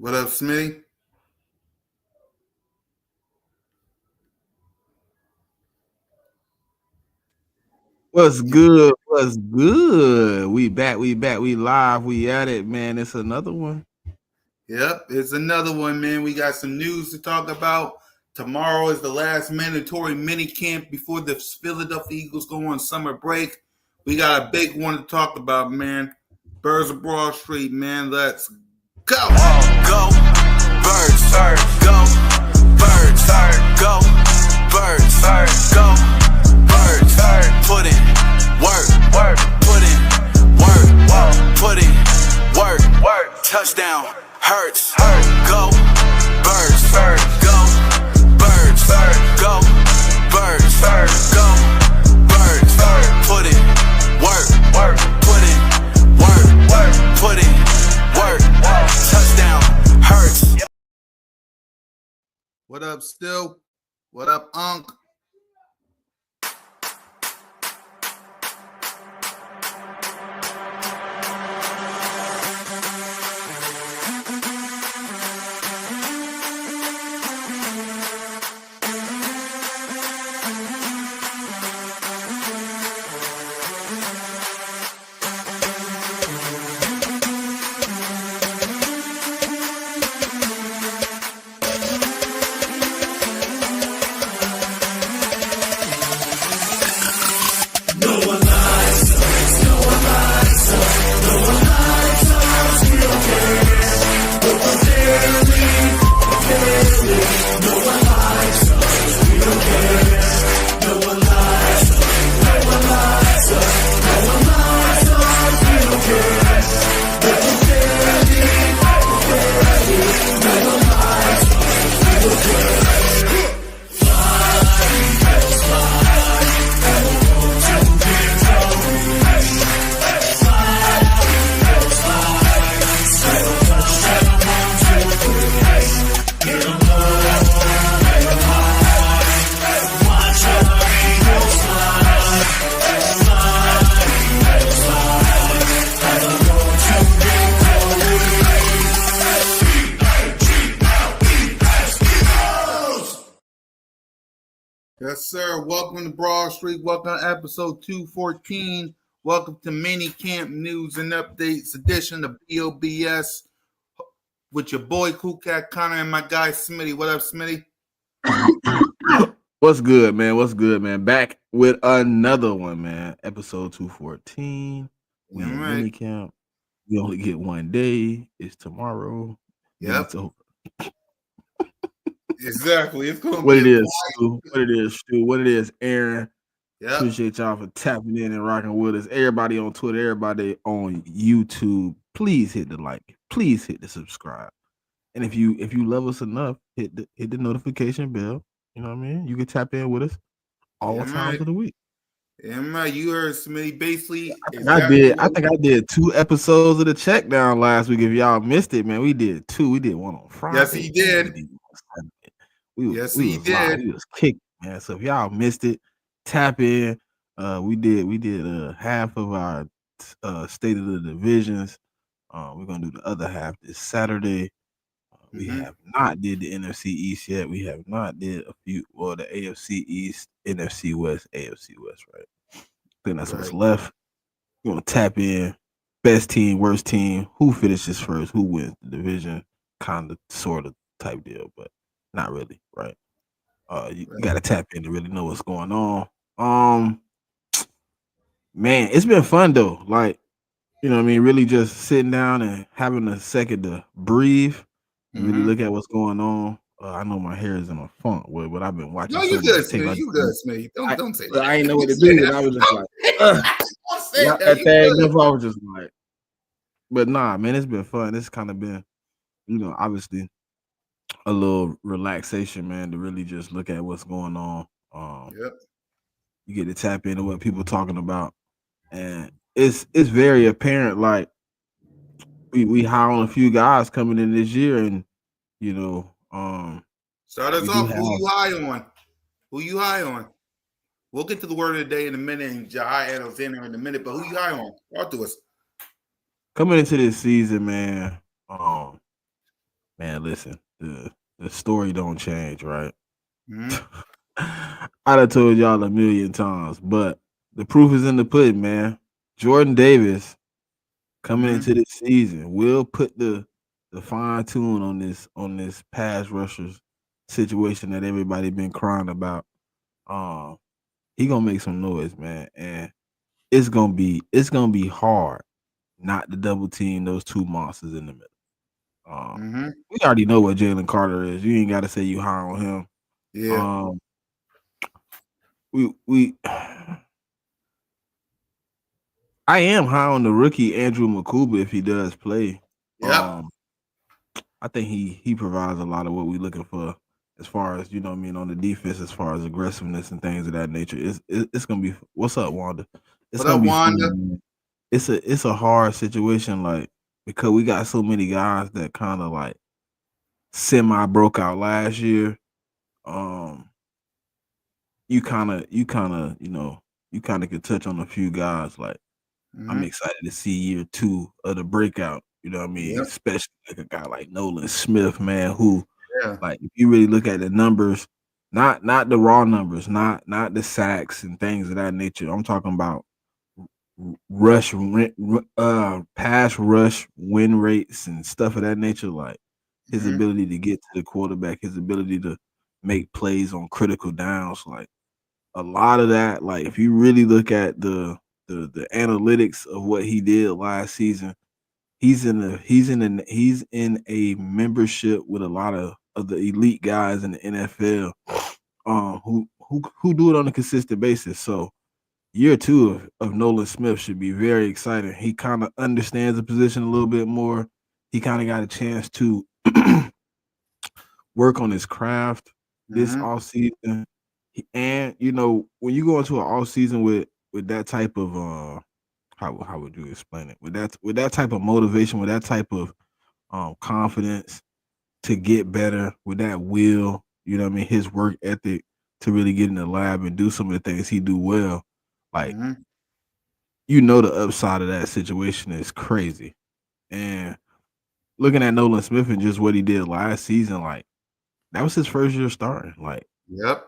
What up, Smitty? What's good? What's good? We back, we live, we at it, man. It's another one. Yep, it's another one, man. We got some news to talk about. Tomorrow is the last mandatory mini camp before the Philadelphia Eagles go on summer break. We got a big one to talk about, man. Birds of Broad Street, man. Let's go. Go, birds, go, birds, go, birds, go, birds, put in work, put in work, put in work, touchdown, hurts, go, birds, go, birds, go, birds, go, birds, put in work, put in work, put in work, touchdown, hurts. What up, Still? What up, Unc? Yes, sir. Welcome to Broad Street. Welcome to episode 214. Welcome to Minicamp News and Updates edition of B.O.B.S. with your boy Cool Cat Connor and my guy Smitty. What up, Smitty? What's good, man? What's good, man? Back with another one, man. Episode 214. We in Minicamp. We only get one day. It's tomorrow. Yep. It's over. Exactly. It's going to What be it is, Stu. What it is, Stu. What it is, Aaron. Yep. Appreciate y'all for tapping in and rocking with us. Everybody on Twitter, everybody on YouTube. Please hit the like. Please hit the subscribe. And if you love us enough, hit the notification bell. You know what I mean? You can tap in with us all times of the week. Yeah, you heard Smitty basically. I think I did 2 episodes of the check down last week. If y'all missed it, man, we did 2. We did one on Friday. Yes, he did. We was kicked, man. So if y'all missed it, tap in. We did half of our state of the divisions. We're gonna do the other half this Saturday. We have not did the NFC East yet. We have not did a few, well, the AFC East, NFC West, AFC West, right? I think that's what's left. We're gonna tap in. Best team, worst team, who finishes first, who wins the division, kind of, sort of type deal, but not really, right? You gotta tap in to really know what's going on. Man, it's been fun though. Like, you know what I mean? Really just sitting down and having a second to breathe. Really look at what's going on. I know my hair is in a funk, but I've been watching. No, you good, Smitty. You good, Smitty. Don't say that. I ain't know what to do. And I was just like, I was just like, but nah, man, it's been fun. It's kind of been, obviously a little relaxation, man, to really just look at what's going on. You get to tap into what people are talking about, and it's very apparent. Like we hire on a few guys coming in this year, and start us off. Who you high on? Who you high on? We'll get to the word of the day in a minute and Jai Alexander in a minute, but who you high on? Talk to us. Coming into this season, man, Man, listen, the story don't change, right? Mm-hmm. I done told y'all a million times, but the proof is in the pudding, man. Jordan Davis coming Mm-hmm. into this season will put the fine tune on this pass rushers situation that everybody been crying about. Um, he gonna make some noise, man, and it's gonna be hard not to double team those two monsters in the middle. Um, Mm-hmm. we already know what Jalen Carter is. You ain't got to say you high on him. Yeah. Um, we I am high on the rookie Andrew Makuba if he does play. Yep. I think he provides a lot of what we're looking for as far as, you know what I mean, on the defense, as far as aggressiveness and things of that nature. It's gonna be, what's up, Wanda? It's What gonna up, be fun, Wanda? man. It's a hard situation, like, because we got so many guys that kind of like semi broke out last year. Um, you kind of could touch on a few guys. Like, I'm Mm-hmm. excited to see year two of the breakout. You know what I mean? Yep. Especially like a guy like Nolan Smith, man, who, Yeah. like, if you really look at the numbers, not the raw numbers, not the sacks and things of that nature. I'm talking about pass rush win rates and stuff of that nature. Like, his Mm-hmm. ability to get to the quarterback, his ability to make plays on critical downs, like a lot of that. Like, if you really look at the analytics of what he did last season, he's in a membership with a lot of the elite guys in the NFL, who do it on a consistent basis. So year two of Nolan Smith should be very exciting. He kind of understands the position a little bit more. He kind of got a chance to work on his craft this Mm-hmm. off season. And when you go into an off season with that type of how would you explain it? With that type of motivation, with that type of confidence to get better, with that will, you know what I mean, his work ethic to really get in the lab and do some of the things he do well. Like, Mm-hmm. the upside of that situation is crazy. And looking at Nolan Smith and just what he did last season, like, that was his first year starting. Like, Yep.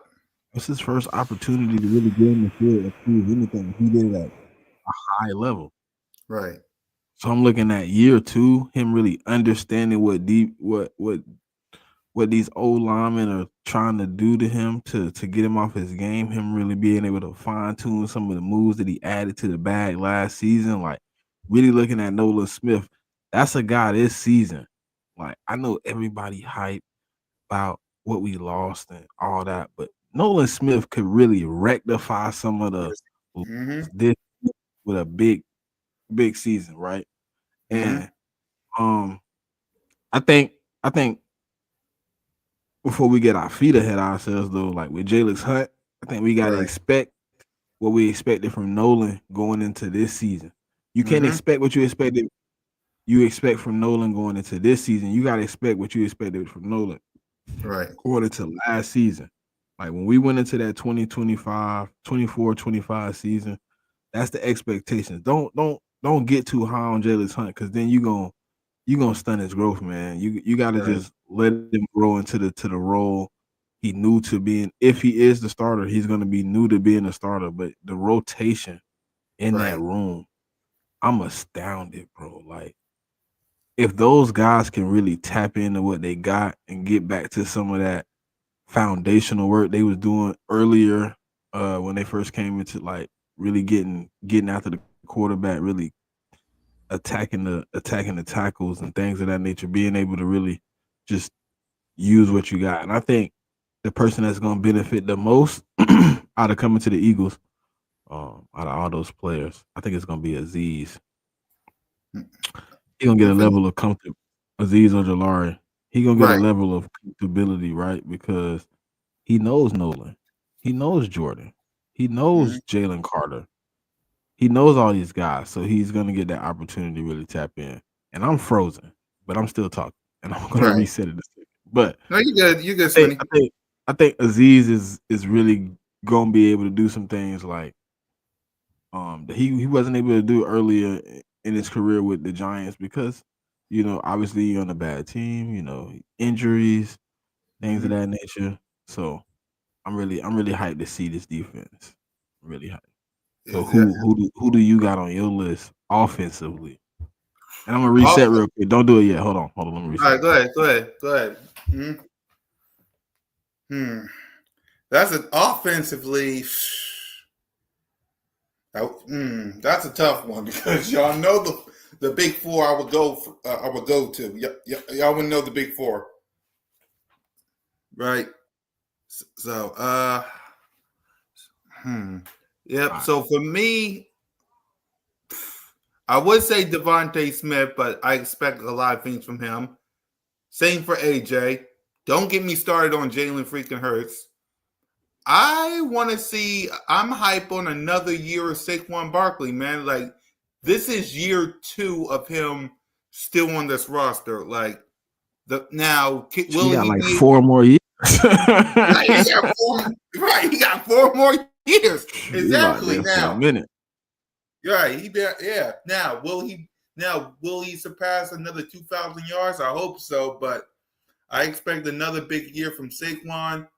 it's his first opportunity to really get in the field and prove anything. He did it at a high level. Right. So I'm looking at year two, him really understanding what these old linemen are trying to do to him to get him off his game. Him really being able to fine tune some of the moves that he added to the bag last season. Like, really looking at Nolan Smith, that's a guy this season. Like, I know everybody hype about what we lost and all that, but Nolan Smith could really rectify some of the Mm-hmm. this with a big season, right? Mm-hmm. And um, I think before we get our feet ahead of ourselves, though, like with Jalen Hunt, I think we got to Right. expect what we expected from Nolan going into this season. You can't Mm-hmm. expect what you expect from Nolan going into this season. You got to expect what you expected from Nolan Right. going into last season. Like, when we went into that 2025 season, that's the expectations. Don't get too high on Jalen Hunt, because then you gonna stunt his growth, man. You gotta Right. just let him grow into the role he new to being. If he is the starter, he's gonna be new to being a starter. But the rotation in that Right. room, I'm astounded, bro. Like, if those guys can really tap into what they got and get back to some of that foundational work they was doing earlier, when they first came into, like, really getting after the quarterback, really attacking the tackles and things of that nature, being able to really just use what you got. And I think the person that's going to benefit the most out of coming to the Eagles, out of all those players, I think it's going to be Aziz. He gonna get You a think? level of comfort. Aziz Ojolari. He gonna get a Right. level of comfortability, right? Because he knows Nolan, he knows Jordan, he Mm-hmm. knows Jalen Carter, he knows all these guys. So he's gonna get that opportunity to really tap in. And I'm frozen, but I'm still talking, and I'm gonna Right. reset it a second. But No, you good. You good, I think Smitty. I think I think Aziz is really gonna be able to do some things like that he wasn't able to do earlier in his career with the Giants, because obviously you're on a bad team, injuries, things of Mhm. that nature. So I'm really hyped to see this defense. Really hyped. So Is that who do you got on your list offensively? And I'm gonna reset off? real quick. Don't do it yet. Hold on. Let me All reset. right, go ahead. Hmm. Hmm. That's an offensively. That's a tough one because y'all know the big four. I would go. I would go to. Y'all would know the big four, right? So, All yep. right. So for me, I would say Devontae Smith, but I expect a lot of things from him. Same for AJ. Don't get me started on Jalen freaking Hurts. I want to see. I'm hype on another year of Saquon Barkley, man. Like this is year 2 of him still on this roster. Like He will got he like be? 4 more years. Right, he got four. Right, he got 4 more years. He locked Exactly. in for a Now, minute. right. Yeah. Now, will he? Now, will he surpass another 2,000 yards? I hope so. But I expect another big year from Saquon.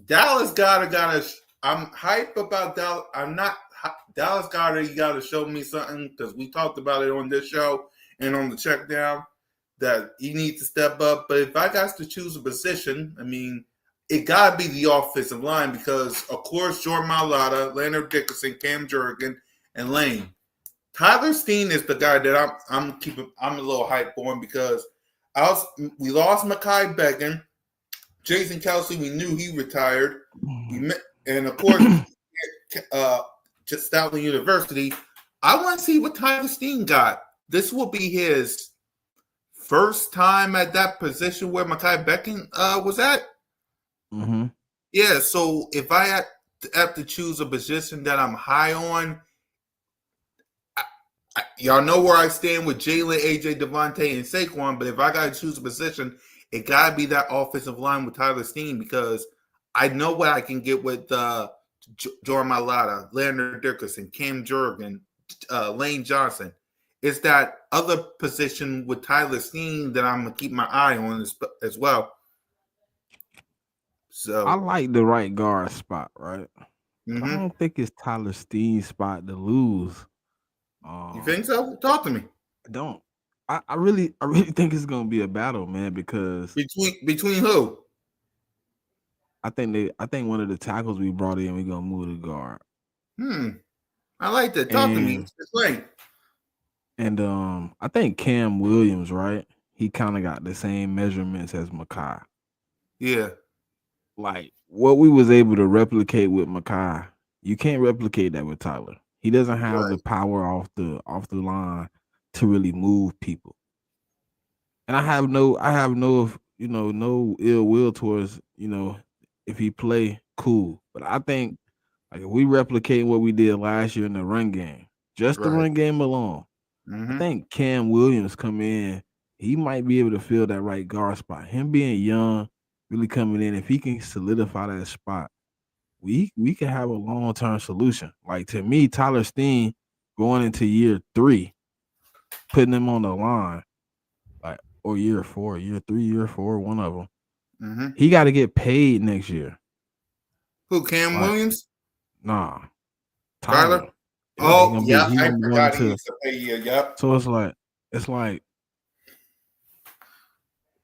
Dallas gotta. I'm hype about Dallas. I'm not. Dallas gotta. You gotta show me something because we talked about it on this show and on the check down that he needs to step up. But if I got to choose a position, I mean, it gotta be the offensive line because of course Jordan Mailata, Leonard Dickerson, Cam Jurgen, and Lane. Tyler Steen is the guy that I'm a little hyped on because we lost Mekhi Becton. Jason Kelsey, we knew he retired. And of course, Stoutland University. I want to see what Tyler Steen got. This will be his first time at that position where Mekhi Becton was at. Mm-hmm. Yeah, so if I have to choose a position that I'm high on, y'all know where I stand with Jalen, AJ, Devontae, and Saquon. But if I got to choose a position, it got to be that offensive line with Tyler Steen because I know what I can get with Jordan Mailata, Leonard Dickerson, Cam Jurgen, Lane Johnson. It's that other position with Tyler Steen that I'm going to keep my eye on as well. So I like the right guard spot, right? But I mm-hmm. don't think it's Tyler Steen's spot to lose. You think so? Talk to me. I don't. I really think it's gonna be a battle, man, because Between who? I think one of the tackles we brought in, we're gonna move the guard. I like that. Talk to me. Explain. And I think Cam Williams, right? He kind of got the same measurements as Mekhi. Yeah. Like what we was able to replicate with Mekhi, you can't replicate that with Tyler. He doesn't have the power off the line to really move people. And I have no no ill will towards, if he play cool. But I think like if we replicate what we did last year in the run game, just the run game alone, I think Cam Williams come in, he might be able to fill that right guard spot. Him being young, really coming in, if he can solidify that spot, we can have a long-term solution. Like to me, Tyler Steen going into year 3, putting him on the line, like or year 4, year 3, year 4, one of them. Mm-hmm. He got to get paid next year. Who? Cam Williams? Nah, Tyler. Yeah, oh yeah, he I gonna be forgot going he to. used to pay you. Yep. So it's like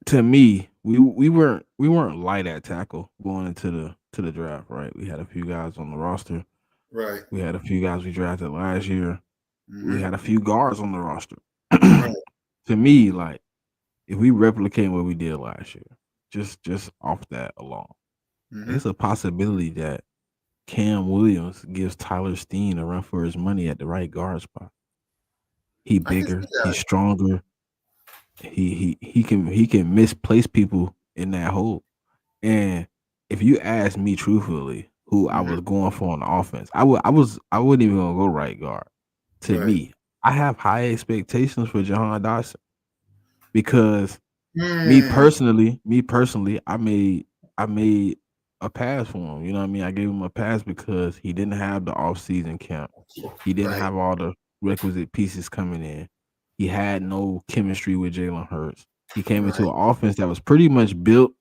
to me, we weren't light at tackle going into the draft, right? We had a few guys on the roster. Right. We had a few guys we drafted last year. Mm-hmm. We had a few guards on the roster. Right. To me, like if we replicate what we did last year, just off that alone, it's a possibility that Cam Williams gives Tyler Steen a run for his money at the right guard spot. He bigger, he's stronger. He can misplace people in that hole. And if you ask me truthfully, who I was going for on the offense, I wouldn't even gonna go right guard. To me, I have high expectations for Jahan Dotson because me personally, I made a pass for him. You know what I mean? I gave him a pass because he didn't have the off-season camp. He didn't have all the requisite pieces coming in. he had no chemistry with Jalen Hurts. He came Right. into an offense that was pretty much built,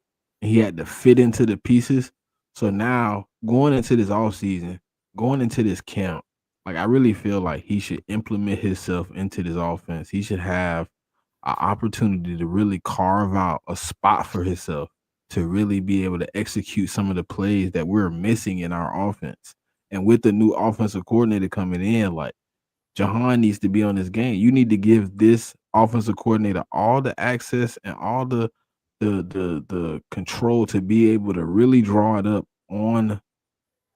and he had to fit into the pieces. So now going into this offseason, going into this camp, like I really feel like he should implement himself into this offense. He should have an opportunity to really carve out a spot for himself to really be able to execute some of the plays that we're missing in our offense. And with the new offensive coordinator coming in, like Jahan needs to be on this game. You need to give this offensive coordinator all the access and all the control to be able to really draw it up on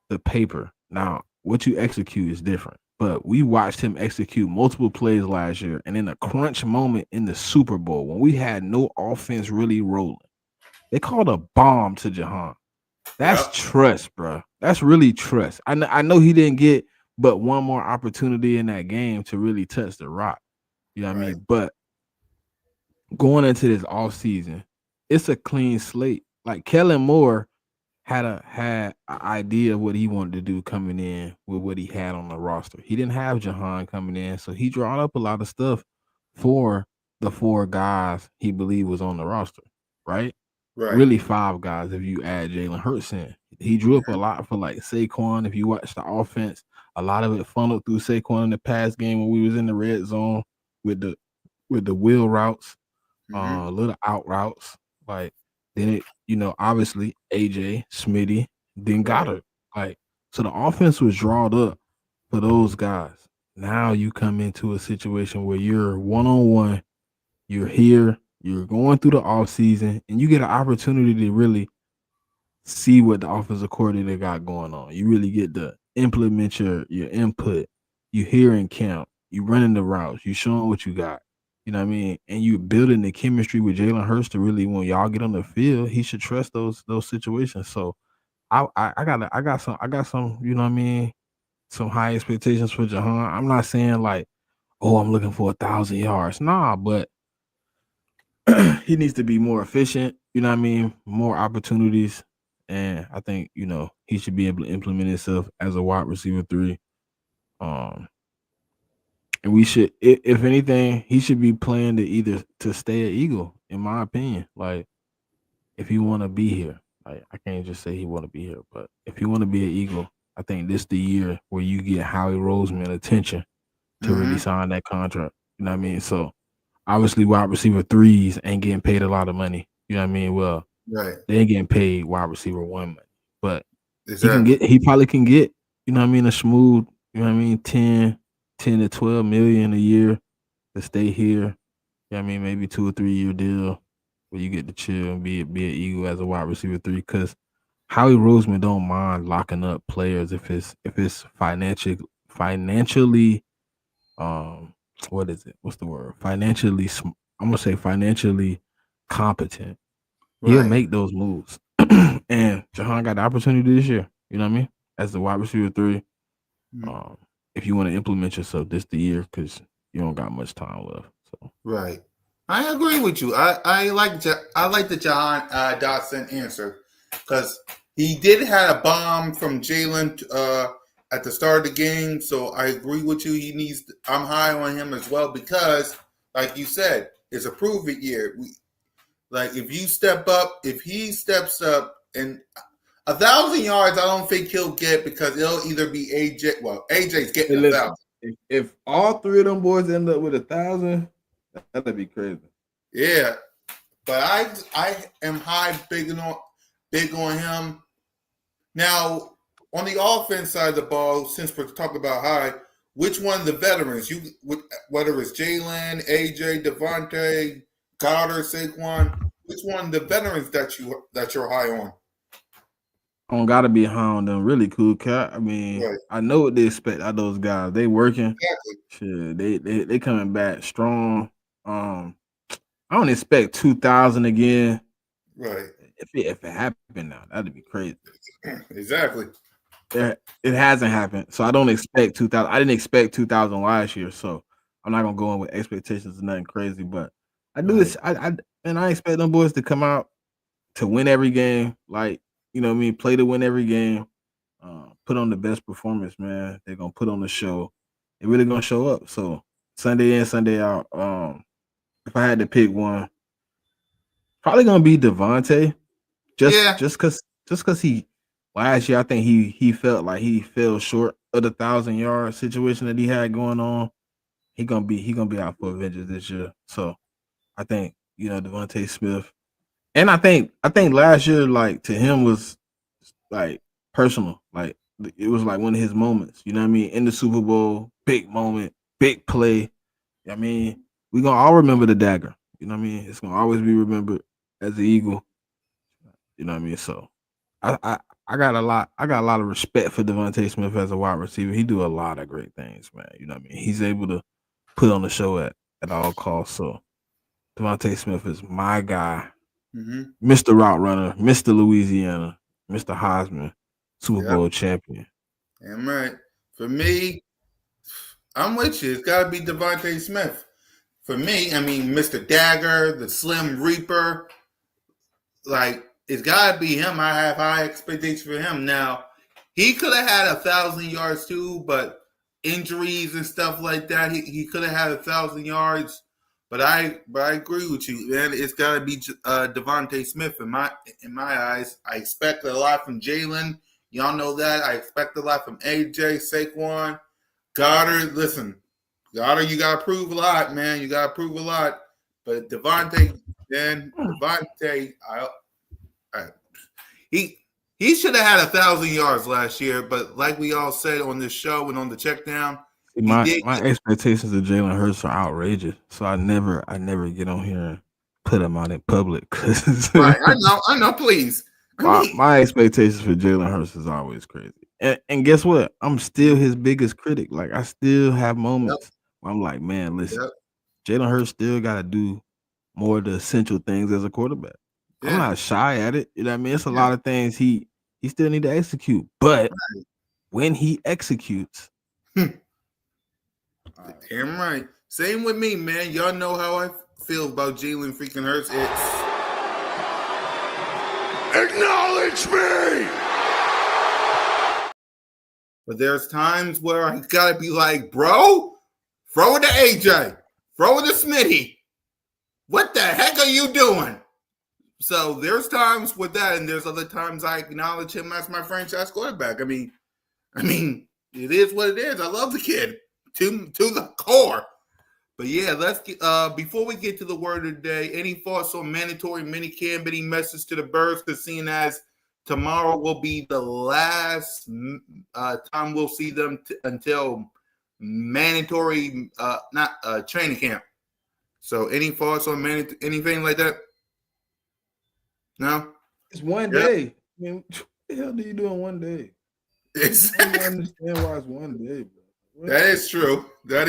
the paper. Now, what you execute is different. But we watched him execute multiple plays last year, and in a crunch moment in the Super Bowl, when we had no offense really rolling, they called a bomb to Jahan. That's trust, bro. That's really trust. I know he didn't get but one more opportunity in that game to really touch the rock. You know what I mean? But going into this off season, it's a clean slate. Like Kellen Moore had an idea of what he wanted to do coming in with what he had on the roster. He didn't have Jahan coming in, so he drawn up a lot of stuff for the 4 guys he believed was on the roster, right? Really 5 guys if you add Jalen Hurts in. He drew up a lot for like Saquon. If you watch the offense, a lot of it funneled through Saquon in the past game when we was in the red zone with the wheel routes, little out routes. Like then it, obviously AJ, Smitty, then Goddard. Like so the offense was drawn up for those guys. Now you come into a situation where you're one-on-one, you're here, you're going through the off season, and you get an opportunity to really see what the offensive coordinator got going on. You really get to implement your input. You here in camp, you running the routes, you showing what you got. You know what I mean? And you building the chemistry with Jalen Hurts to really, when y'all get on the field, he should trust those situations. So I got some, you know what I mean, some high expectations for Jahan. I'm not saying like, oh, I'm looking for 1,000 yards. Nah, but he needs to be more efficient, you know what I mean? More opportunities. And I think, he should be able to implement himself as a wide receiver 3. And we should, if anything, he should be playing to stay an Eagle, in my opinion. Like, if he want to be here, like I can't just say he want to be here, but if he want to be an Eagle, I think this the year where you get Howie Roseman attention to really sign that contract. You know what I mean? So obviously, wide receiver 3s ain't getting paid a lot of money. You know what I mean? Well, they ain't getting paid wide receiver 1 money, but he probably can get, you know what I mean, a smooth, you know what I mean, 10 to 12 million a year to stay here. You know what I mean? Maybe 2 or 3 year deal where you get to chill and be an Eagle as a wide receiver 3. Because Howie Roseman don't mind locking up players if it's financially what is it? What's the word? Financially, I'm gonna say financially competent. He'll make those moves. And Jahan got the opportunity this year. You know what I mean? As the wide receiver 3. If you want to implement yourself this the year, because you don't got much time left. So I agree with you. I like the Jahan Dotson answer because he did have a bomb from Jalen at the start of the game. So I agree with you. I'm high on him as well because, like you said, it's a prove it year. If he steps up, and 1,000 yards, I don't think he'll get because it'll either be AJ. Well, AJ's getting 1,000. If all 3 of them boys end up with 1,000, that'd be crazy. Yeah, but I am big on him. Now, on the offense side of the ball, since we're talking about high, which one of the veterans, whether it's Jalen, AJ, Devontae, Goddard, Saquon, which one of the veterans that you're high on? I don't gotta be high on them. Really cool cat. I mean, I know what they expect out of those guys. They working. Shit, they coming back strong. I don't expect 2,000 again. If it happened now, that'd be crazy. Exactly. It hasn't happened, so I don't expect 2,000. I didn't expect 2,000 last year, so I'm not gonna go in with expectations of nothing crazy. But I do this. I expect them boys to come out to win every game. Like, you know what I mean, play to win every game. Put on the best performance, man. They're gonna put on the show. They're really gonna show up. So Sunday in, Sunday out. If I had to pick one, probably gonna be Devontae. Just cause he last year I think he felt like he fell short of the 1,000-yard situation that he had going on. He gonna be out for Avengers this year. So I think Devontae Smith, and I think last year like to him was like personal. Like it was like one of his moments. You know what I mean? In the Super Bowl, big moment, big play. I mean, we gonna all remember the dagger. You know what I mean? It's gonna always be remembered as the Eagle. You know what I mean? So I got a lot of respect for Devontae Smith as a wide receiver. He do a lot of great things, man. You know what I mean? He's able to put on the show at all costs. So Devontae Smith is my guy. Mr. Route Runner, Mr. Louisiana, Mr. Heisman, Super Bowl champion. Damn right. For me, I'm with you. It's got to be Devontae Smith. For me, I mean, Mr. Dagger, the Slim Reaper, like, it's got to be him. I have high expectations for him. Now, he could have had 1,000 yards too, but injuries and stuff like that, he could have had 1,000 yards. But I agree with you, man. It's got to be Devontae Smith in my eyes. I expect a lot from Jalen. Y'all know that. I expect a lot from AJ, Saquon, Goddard. Listen, Goddard, you got to prove a lot, man. You got to prove a lot. But Devontae, he should have had 1,000 yards last year. But like we all said on this show and on the check down, my expectations of Jalen Hurts are outrageous. So I never get on here and put him out in public. Right, I know. Please, my expectations for Jalen Hurts is always crazy. And guess what? I'm still his biggest critic. Like I still have moments where I'm like, man, listen, Jalen Hurts still got to do more of the essential things as a quarterback. I'm not shy at it. You know what I mean? It's a lot of things he still need to execute. But when he executes, damn right. Same with me, man. Y'all know how I feel about Jalen freaking Hurts. It's acknowledge me. But there's times where I gotta be like, bro, throw it to AJ, throw it to Smitty. What the heck are you doing? So there's times with that, and there's other times I acknowledge him as my franchise quarterback. I mean, it is what it is. I love the kid to the core. But yeah, let's get before we get to the word of the day, any thoughts on mandatory minicamp, any message to the Birds? Because seeing as tomorrow will be the last time we'll see them until mandatory training camp. So any thoughts on anything like that? No? It's one day. I mean, what the hell do you do in one day? Exactly. I don't understand why it's one day, bro. That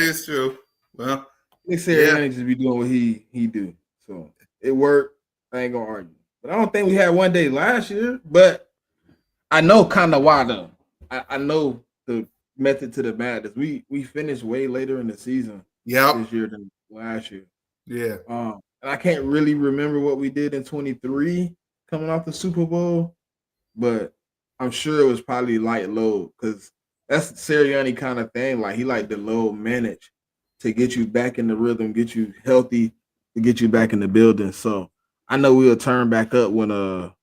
is true. Well, Nick Sirianni just be doing what he do. So it worked. I ain't gonna argue. But I don't think we had one day last year. But I know kind of why though. I know the method to the madness. We finished way later in the season this year than last year. Yeah. And I can't really remember what we did in 23 coming off the Super Bowl, but I'm sure it was probably light load because that's Sirianni kind of thing. Like he like the load manage to get you back in the rhythm, get you healthy, to get you back in the building. So I know we'll turn back up when a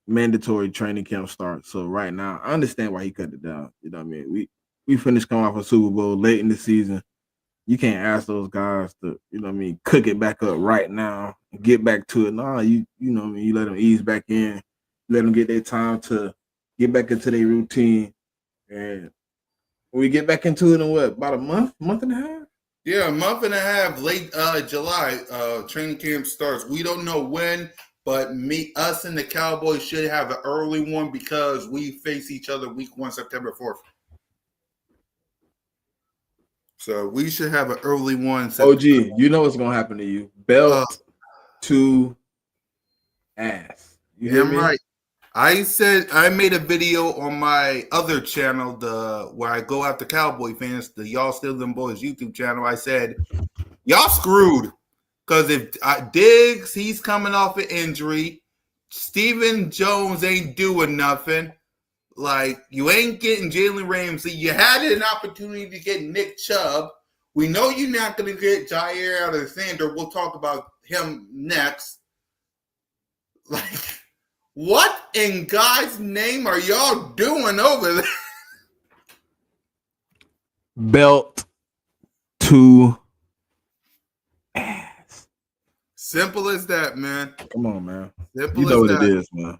mandatory training camp starts. So right now, I understand why he cut it down. You know what I mean? We finished coming off a Super Bowl late in the season. You can't ask those guys to, you know what I mean, cook it back up right now and get back to it. Nah, you know what I mean, you let them ease back in, let them get their time to get back into their routine. And we get back into it in what, about a month and a half? Yeah, a month and a half, late July, training camp starts. We don't know when, but us and the Cowboys should have an early one because we face each other week 1, September 4th. So we should have an early one. OG, you know what's gonna happen to you. Belt to ass. You hear me? Right. I made a video on my other channel, where I go after Cowboy fans, the Y'all Still Them Boys YouTube channel. I said, y'all screwed. Because if Diggs, he's coming off an injury. Stephen Jones ain't doing nothing. Like, you ain't getting Jalen Ramsey. You had an opportunity to get Nick Chubb, We know you're not going to get Jair Alexander. We'll talk about him next. Like, what in God's name are y'all doing over there? Belt to ass. Simple as that, man. Come on, man. Simple you know as what that. it is, man.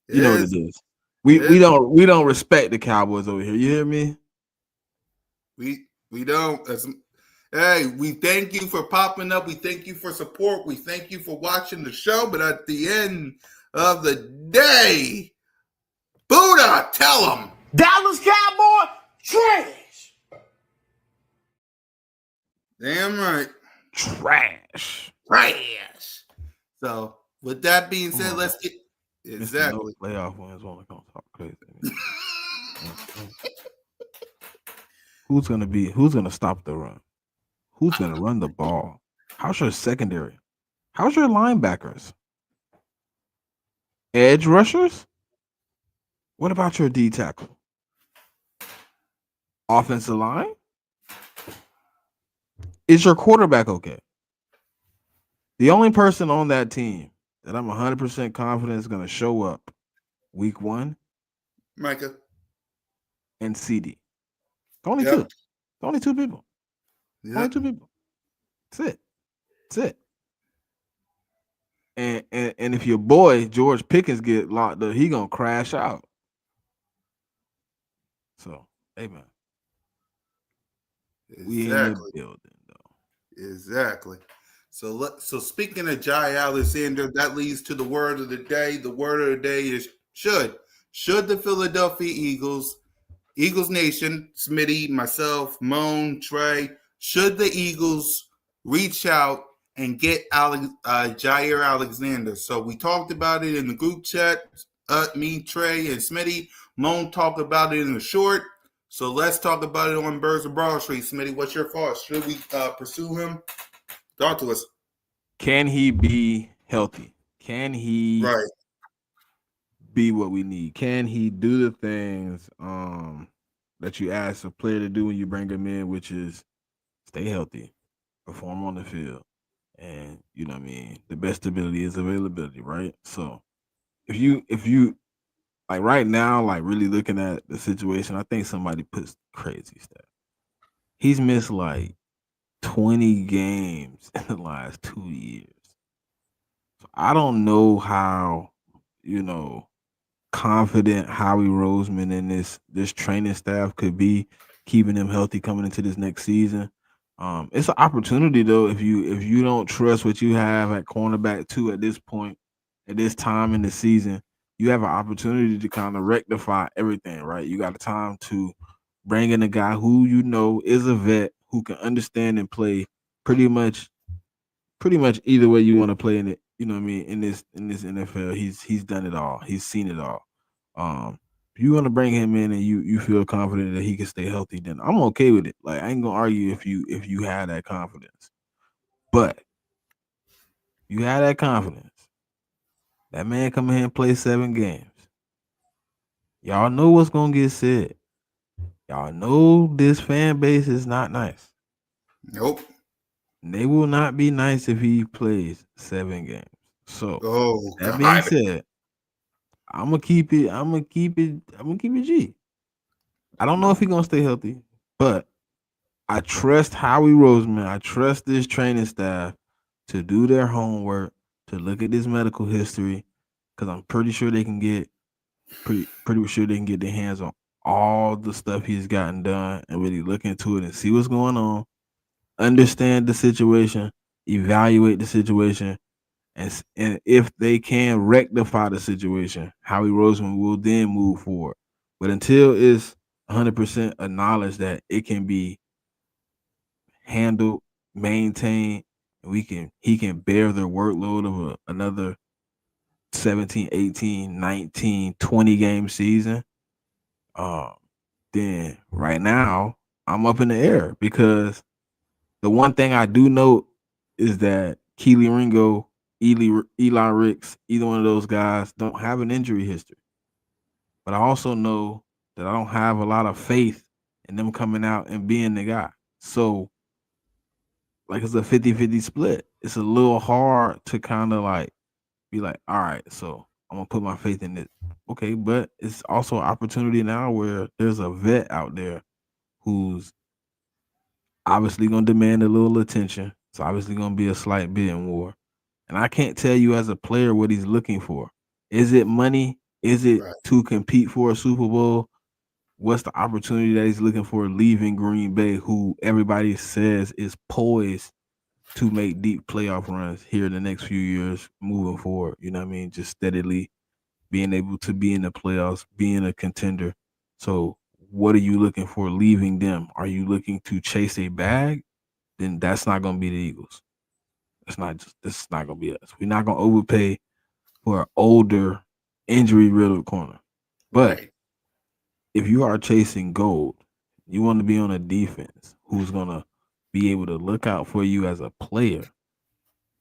You know what it is. We don't respect the Cowboys over here. You hear me? We don't. Hey, we thank you for popping up. We thank you for support. We thank you for watching the show. But at the end of the day, Buddha, tell them. Dallas Cowboy trash. Damn right. Trash. So, with that being said, let's get exactly. No playoff wins want to come talk crazy. Who's gonna stop the run? Who's gonna run the ball? How's your secondary? How's your linebackers? Edge rushers? What about your D tackle? Offensive line? Is your quarterback okay? The only person on that team that I'm 100% confident is going to show up week 1, Micah and CD. Only two. Only two people. Yep. Only two people. That's it. And if your boy George Pickens get locked up, he gonna crash out. So, hey man, we in the building though. Exactly. So speaking of Jai Alexander, that leads to the word of the day. The word of the day is should the Philadelphia Eagles Nation, Smitty, myself, Moan, Trey, should the Eagles reach out and get Jair Alexander? So we talked about it in the group chat. Me, Trey, and Smitty. Moan talked about it in the short. So let's talk about it on Birds of Broad Street. Smitty, what's your thoughts? Should we pursue him? Talk to us. Can he be healthy? Can he be what we need? Can he do the things that you ask a player to do when you bring him in, which is stay healthy, perform on the field, and you know what I mean? The best ability is availability, right? So if you like right now, like really looking at the situation, I think somebody puts crazy stuff. He's missed like 20 games in the last 2 years. So I don't know how, confident Howie Roseman and this training staff could be keeping him healthy coming into this next season. It's an opportunity though if you don't trust what you have at cornerback 2 at this point, at this time in the season. You have an opportunity to kind of rectify everything, right? You got a time to bring in a guy who is a vet who can understand and play pretty much either way you want to play in it. You know what I mean? In this NFL, he's done it all. He's seen it all. If you want to bring him in and you feel confident that he can stay healthy, then I'm okay with it. Like I ain't gonna argue if you have that confidence. But you have that confidence. That man come in here and play 7 games. Y'all know what's gonna get said. Y'all know this fan base is not nice. Nope. They will not be nice if he plays 7 games. So that being said, I'm gonna keep it G. I don't know if he's gonna stay healthy, but I trust Howie Roseman. I trust this training staff to do their homework, to look at this medical history, because I'm pretty sure they can get their hands on all the stuff he's gotten done and really look into it and see what's going on, understand the situation, evaluate the situation, and if they can rectify the situation, Howie Roseman will then move forward. But until it's 100% acknowledged that it can be handled, maintained, and he can bear the workload of another 17, 18, 19, 20 game season, then right now I'm up in the air, because the one thing I do know is that Keely Ringo, Eli Ricks, either one of those guys don't have an injury history. But I also know that I don't have a lot of faith in them coming out and being the guy. So like it's a 50-50 split. It's a little hard to kind of like be like, all right, so I'm gonna put my faith in it. Okay, but it's also an opportunity now where there's a vet out there who's obviously gonna demand a little attention. It's obviously gonna be a slight bidding war. And I can't tell you as a player what he's looking for. Is it money? Is it Right. to compete for a Super Bowl? What's the opportunity that he's looking for leaving Green Bay, who everybody says is poised to make deep playoff runs here in the next few years moving forward? You know what I mean? Just steadily being able to be in the playoffs, being a contender. So what are you looking for leaving them? Are you looking to chase a bag? Then that's not gonna be the Eagles. This is not gonna be us. We're not gonna overpay for an older, injury riddled corner. But Right. if you are chasing gold, you want to be on a defense who's gonna be able to look out for you as a player.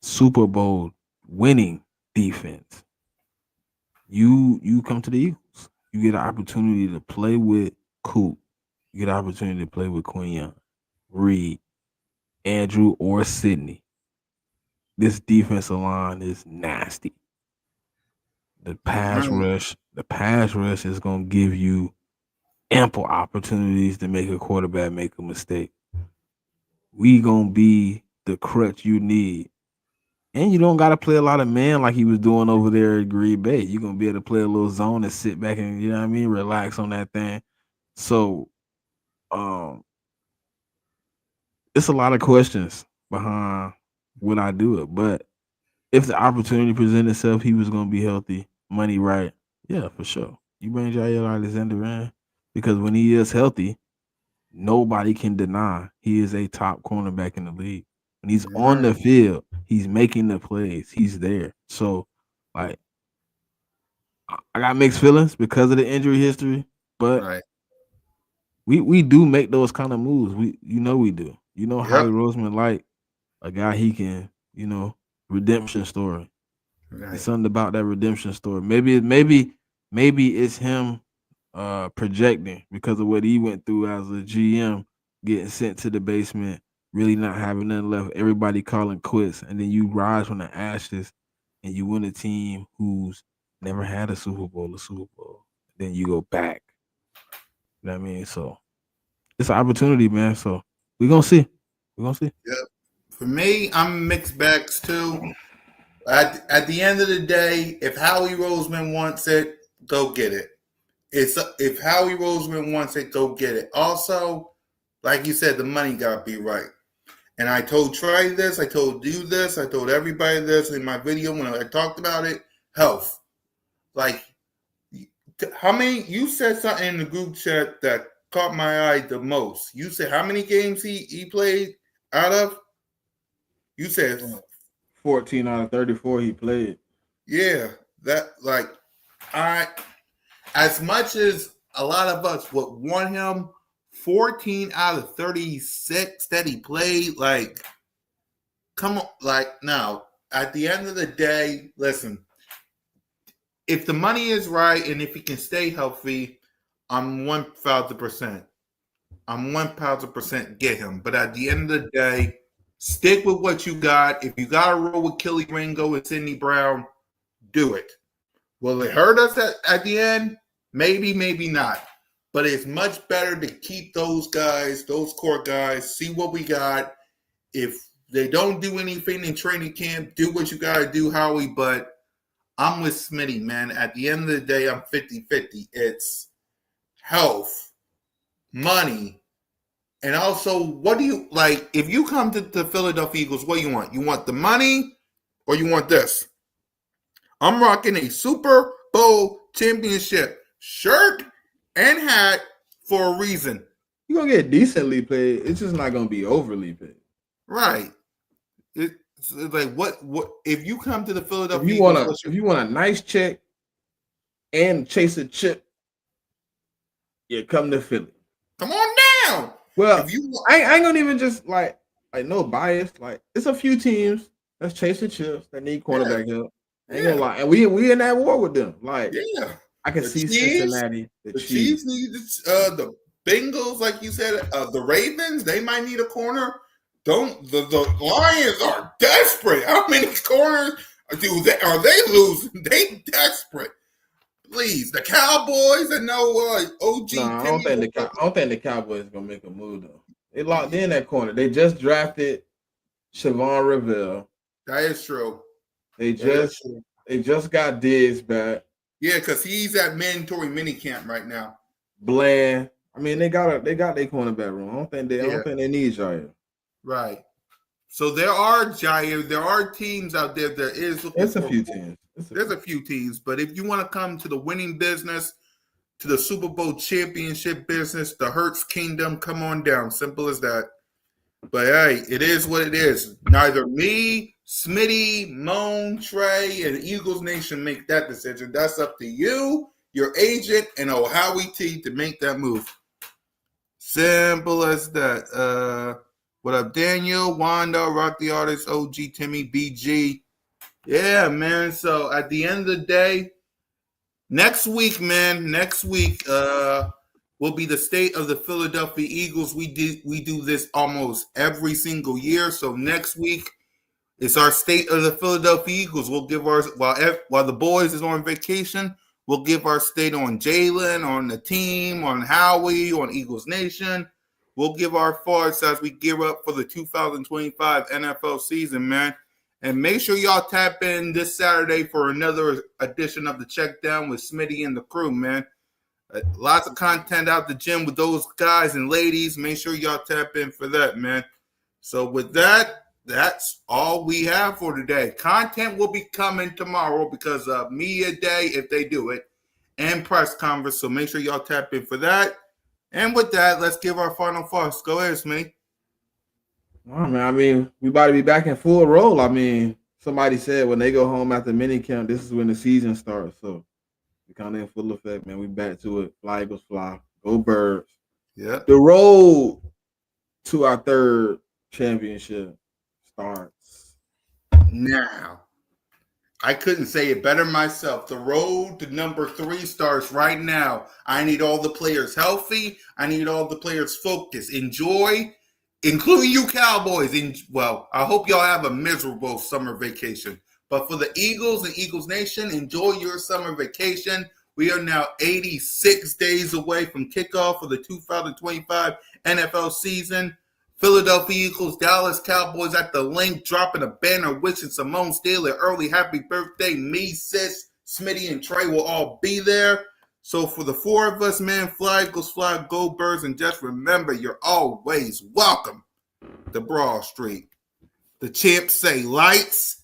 Super Bowl winning defense. You come to the Eagles. You get an opportunity to play with Coop. You get an opportunity to play with Quinion, Reed, Andrew, or Sidney. This defensive line is nasty. The pass rush is gonna give you ample opportunities to make a quarterback make a mistake. We gonna be the crutch you need. And you don't gotta play a lot of man like he was doing over there at Green Bay. You're gonna be able to play a little zone and sit back and, you know what I mean, relax on that thing. So it's a lot of questions behind would I do it. But if the opportunity presented itself, he was gonna be healthy, money right. Yeah, for sure. You bring Jair Alexander in because when he is healthy, nobody can deny he is a top cornerback in the league. When he's on the field, he's making the plays. He's there. So, like, I got mixed feelings because of the injury history, but Right. we do make those kind of moves. We do. You know, Howie Yep. Roseman like a guy he can, redemption story. Right. There's something about that redemption story. Maybe it's him projecting because of what he went through as a GM, getting sent to the basement, really not having nothing left, everybody calling quits, and then you rise from the ashes and you win a team who's never had a Super Bowl. Then you go back. You know what I mean? So it's an opportunity, man. So we're gonna see. Yep. For me, I'm mixed bags too. At the end of the day, if Howie Roseman wants it, go get it. If Howie Roseman wants it, go get it. Also, like you said, the money got to be right. And I told Trey this, I told you this, I told everybody this in my video when I talked about it. Health. Like, how many, you said something in the group chat that caught my eye the most. You said how many games he played out of? You said 14 out of 34 he played. Yeah, that like as much as a lot of us would want him, 14 out of 36 that he played, like, come on, like, now, at the end of the day, listen, if the money is right and if he can stay healthy, I'm 1,000%. I'm 1,000% get him. But at the end of the day, stick with what you got. If you got to roll with Kelly Ringo and Sidney Brown, do it. Will it hurt us at the end? Maybe, maybe not. But it's much better to keep those guys, those core guys, see what we got. If they don't do anything in training camp, do what you got to do, Howie. But I'm with Smitty, man. At the end of the day, I'm 50-50. It's health, money, and also, what do you like? If you come to the Philadelphia Eagles, what do you want? You want the money or you want this? I'm rocking a Super Bowl championship shirt and hat for a reason. You're going to get decently paid. It's just not going to be overly paid. Right. It's like, what if you come to the Philadelphia Eagles, if you want a nice check and chase a chip, you come to Philly. Come on down. Well, I ain't gonna even just like no bias. Like, it's a few teams that's chasing chips that need quarterback help. I ain't gonna lie, and we in that war with them. Like, I can see Cincinnati. The Chiefs need the Bengals, like you said. The Ravens, they might need a corner. The Lions are desperate. How many corners are they losing? They desperate. Please, the Cowboys. I know OG. No, I don't think the Cowboys gonna make a move though. They locked in that corner. They just drafted Siobhan Rivell. That is true. They just got Diggs back. Yeah, because he's at mandatory minicamp right now. Bland. I mean, they got their cornerback room. I don't think they need Jair. Right. So there are teams out there that is looking. There's a few teams. There's a few teams, but if you want to come to the winning business, to the Super Bowl championship business, the Hurts Kingdom, come on down. Simple as that. But hey, it is what it is. Neither me, Smitty, Moan, Trey, and Eagles Nation make that decision. That's up to you, your agent, and Howie T to make that move. Simple as that. What up, Daniel, Wanda, Rock the Artist, OG, Timmy, BG. Yeah, man. So at the end of the day, next week will be the state of the Philadelphia Eagles. We do this almost every single year. So next week is our state of the Philadelphia Eagles. We'll give ours while the boys is on vacation. We'll give our state on Jalen, on the team, on Howie, on Eagles Nation. We'll give our thoughts as we gear up for the 2025 NFL season, man. And make sure y'all tap in this Saturday for another edition of the Check Down with Smitty and the crew, man. Lots of content out the gym with those guys and ladies. Make sure y'all tap in for that, man. So with that, that's all we have for today. Content will be coming tomorrow because of Media Day, if they do it, and press conference. So make sure y'all tap in for that. And with that, let's give our final thoughts. Go ahead, Smitty. Oh, man, I mean, we about to be back in full roll. I mean, somebody said when they go home after minicamp, this is when the season starts. So we kind of in full effect, man. We back to it. Fly Eagles fly. Go Birds. Yeah. The road to our third championship starts now. I couldn't say it better myself. The road to number 3 starts right now. I need all the players healthy. I need all the players focused. Enjoy, including you Cowboys. I hope y'all have a miserable summer vacation. But for the Eagles and Eagles Nation, enjoy your summer vacation. We are now 86 days away from kickoff for the 2025 NFL season. Philadelphia Eagles, Dallas Cowboys at the link, dropping a banner wishing Simone Steele an early happy birthday. Me, Sis, Smitty, and Trey will all be there. So for the 4 of us, man, fly, Eagles fly, go Birds, and just remember, you're always welcome to Broad Street. The champs say lights,